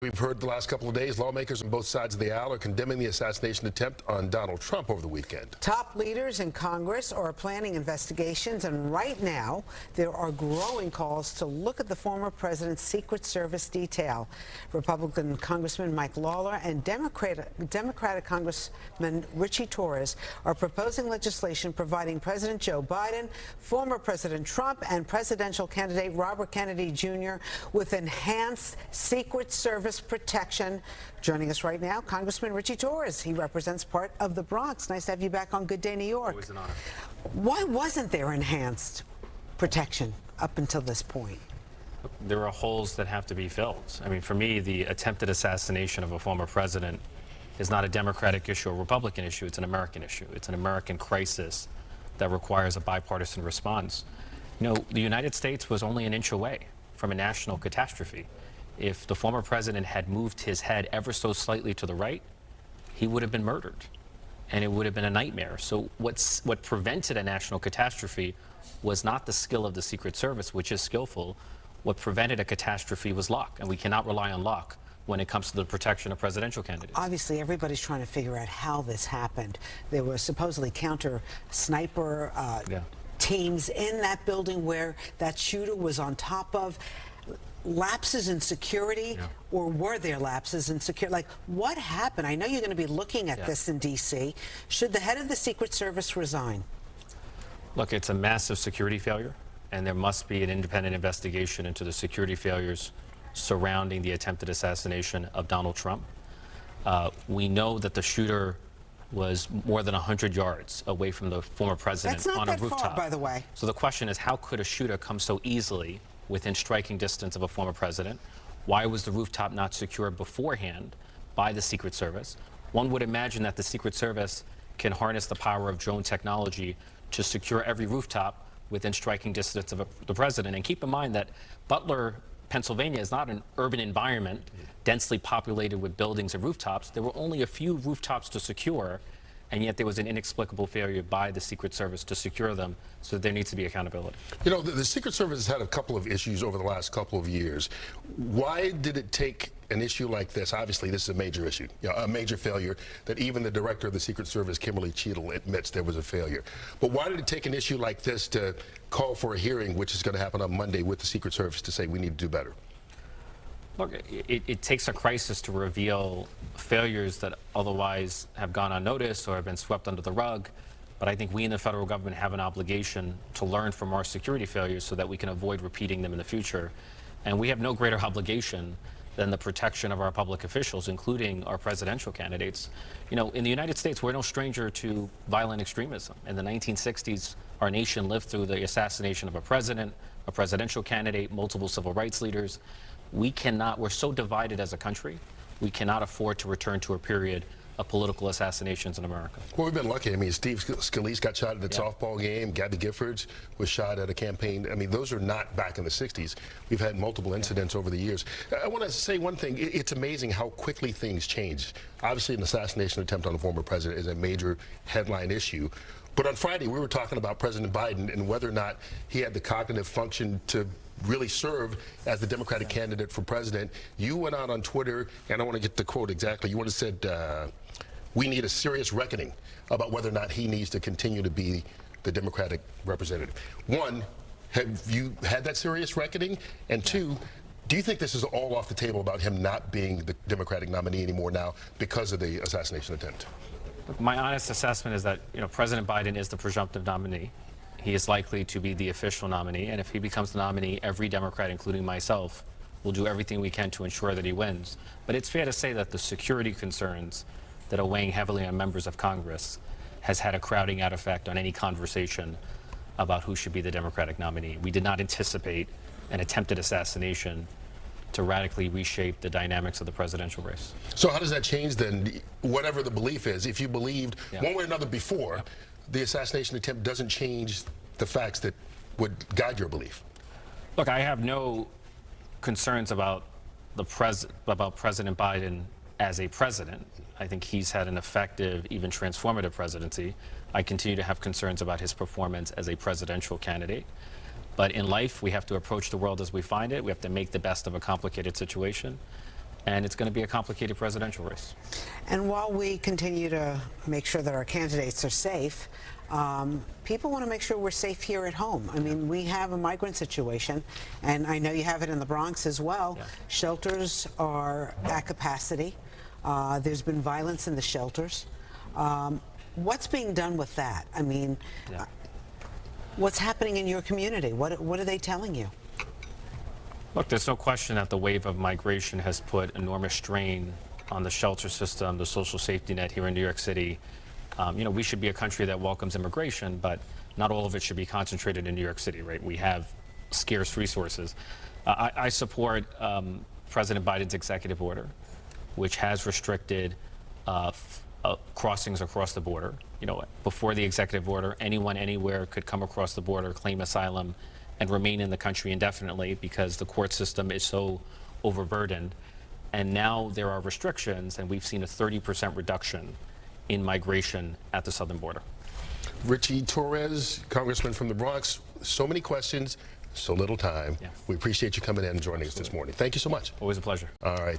We've heard the last couple of days, lawmakers on both sides of the aisle are condemning the assassination attempt on Donald Trump over the weekend. Top leaders in Congress are planning investigations, and right now there are growing calls to look at the former president's Secret Service detail. Republican Congressman Mike Lawler and Democratic Congressman Ritchie Torres are proposing legislation providing President Joe Biden, former President Trump, and presidential candidate Robert Kennedy Jr. with enhanced Secret Service protection. Joining us right now, Congressman Ritchie Torres. He represents part of the Bronx. Nice to have you back on Good Day New York. Always an honor. Why wasn't there enhanced protection up until this point? There are holes that have to be filled. I mean, for me, the attempted assassination of a former president is not a Democratic issue or Republican issue. It's an American issue. It's an American crisis that requires a bipartisan response. You know, the United States was only an inch away from a national catastrophe. If the former president had moved his head ever so slightly to the right, he would have been murdered, and it would have been a nightmare. So what prevented a national catastrophe was not the skill of the Secret Service, which is skillful. What prevented a catastrophe was luck, and we cannot rely on luck when it comes to the protection of presidential candidates. Obviously, everybody's trying to figure out how this happened. There were supposedly counter sniper teams in that building where that shooter was on top of. Lapses in security, or were there lapses in security? Like, what happened? I know you're going to be looking at this in D.C. Should the head of the Secret Service resign? Look, it's a massive security failure, and there must be an independent investigation into the security failures surrounding the attempted assassination of Donald Trump. We know that the shooter was more than 100 yards away from the former president on a rooftop. That's not that far, by the way. So the question is, how could a shooter come so easily within striking distance of a former president? Why was the rooftop not secured beforehand by the Secret Service? One would imagine that the Secret Service can harness the power of drone technology to secure every rooftop within striking distance of the president. And keep in mind that Butler, Pennsylvania is not an urban environment densely populated with buildings and rooftops. There were only a few rooftops to secure, and yet there was an inexplicable failure by the Secret Service to secure them, so there needs to be accountability. You know, the Secret Service has had a couple of issues over the last couple of years. Why did it take an issue like this? Obviously, this is a major issue, a major failure that even the director of the Secret Service, Kimberly Cheadle, admits there was a failure. But why did it take an issue like this to call for a hearing, which is going to happen on Monday, with the Secret Service to say we need to do better? Look, it takes a crisis to reveal failures that otherwise have gone unnoticed or have been swept under the rug. But I think we in the federal government have an obligation to learn from our security failures so that we can avoid repeating them in the future. And we have no greater obligation than the protection of our public officials, including our presidential candidates. You know, in the United States, we're no stranger to violent extremism. In the 1960s, our nation lived through the assassination of a president, a presidential candidate, multiple civil rights leaders. We're so divided as a country, we cannot afford to return to a period of political assassinations in America. Well, we've been lucky. I mean, Steve Scalise got shot at a softball game. Gabby Giffords was shot at a campaign. I mean, those are not back in the 60s. We've had multiple incidents over the years. I want to say one thing. It's amazing how quickly things change. Obviously, an assassination attempt on a former president is a major headline issue. But on Friday, we were talking about President Biden and whether or not he had the cognitive function to really serve as the Democratic candidate for president. You went out on Twitter, and I want to get the quote exactly. You would have said, we need a serious reckoning about whether or not he needs to continue to be the Democratic representative. One, have you had that serious reckoning? And two, do you think this is all off the table about him not being the Democratic nominee anymore now because of the assassination attempt? My honest assessment is that, you know, President Biden is the presumptive nominee. He is likely to be the official nominee, and if he becomes the nominee, every Democrat, including myself, will do everything we can to ensure that he wins. But it's fair to say that the security concerns that are weighing heavily on members of Congress has had a crowding out effect on any conversation about who should be the Democratic nominee. We did not anticipate an attempted assassination to radically reshape the dynamics of the presidential race. So how does that change then, whatever the belief is? If you believed one way or another before, the assassination attempt doesn't change the facts that would guide your belief. Look, I have no concerns about President Biden as a president. I think he's had an effective, even transformative presidency. I continue to have concerns about his performance as a presidential candidate. But in life, we have to approach the world as we find it. We have to make the best of a complicated situation. and it's going to be a complicated presidential race. And while we continue to make sure that our candidates are safe, people want to make sure we're safe here at home. I mean, we have a migrant situation, and I know you have it in the Bronx as well. Yeah. Shelters are at capacity. There's been violence in the shelters. What's being done with that? I mean, what's happening in your community? What are they telling you? Look, there's no question that the wave of migration has put enormous strain on the shelter system, the social safety net here in New York City. You know, we should be a country that welcomes immigration, but not all of it should be concentrated in New York City, right? We have scarce resources. I support President Biden's executive order, which has restricted crossings across the border. You know, before the executive order, anyone anywhere could come across the border, claim asylum, and remain in the country indefinitely because the court system is so overburdened. And now there are restrictions, and we've seen a 30% reduction in migration at the southern border. Ritchie Torres, Congressman from the Bronx, so many questions, so little time. Yeah. We appreciate you coming in and joining us this morning. Thank you so much. Always a pleasure. All right.